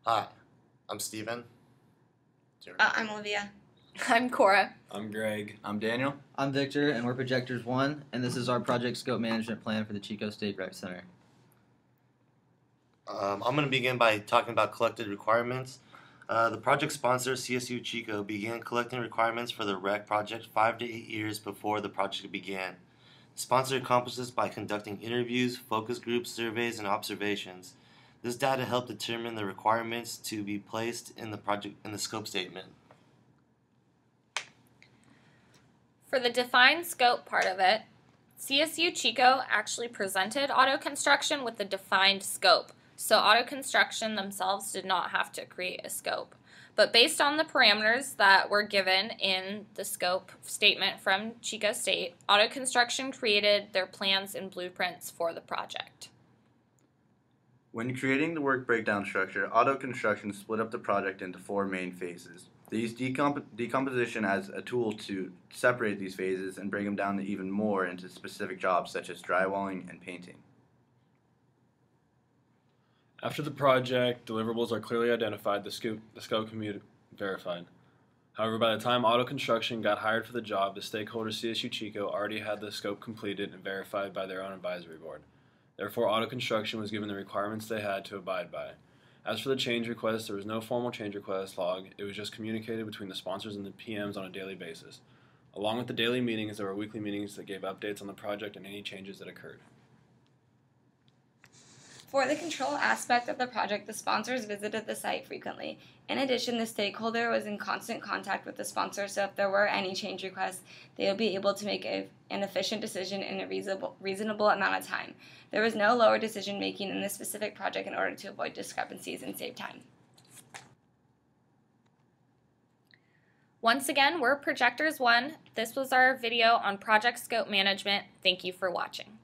Hi, I'm Steven. I'm Olivia. I'm Cora. I'm Greg. I'm Daniel. I'm Victor, and we're Projectors 1, and this is our project scope management plan for the Chico State Rec Center. I'm going to begin by talking about collected requirements. The project sponsor, CSU Chico, began collecting requirements for the rec project 5 to 8 years before the project began. The sponsor accomplished this by conducting interviews, focus groups, surveys, and observations. This data helped determine the requirements to be placed in the scope statement. For the defined scope part of it, CSU Chico actually presented auto construction with the defined scope. So auto construction themselves did not have to create a scope. But based on the parameters that were given in the scope statement from Chico State, auto construction created their plans and blueprints for the project. When creating the work breakdown structure, auto construction split up the project into 4 main phases. They used decomposition as a tool to separate these phases and break them down even more into specific jobs such as drywalling and painting. After the project, deliverables are clearly identified, the scope can be verified. However, by the time auto construction got hired for the job, the stakeholder CSU Chico already had the scope completed and verified by their own advisory board. Therefore, auto construction was given the requirements they had to abide by. As for the change request, there was no formal change request log. It was just communicated between the sponsors and the PMs on a daily basis. Along with the daily meetings, there were weekly meetings that gave updates on the project and any changes that occurred. For the control aspect of the project, the sponsors visited the site frequently. In addition, the stakeholder was in constant contact with the sponsor, so if there were any change requests, they would be able to make an efficient decision in a reasonable amount of time. There was no lower decision making in this specific project in order to avoid discrepancies and save time. Once again, we're Projectors 1. This was our video on project scope management. Thank you for watching.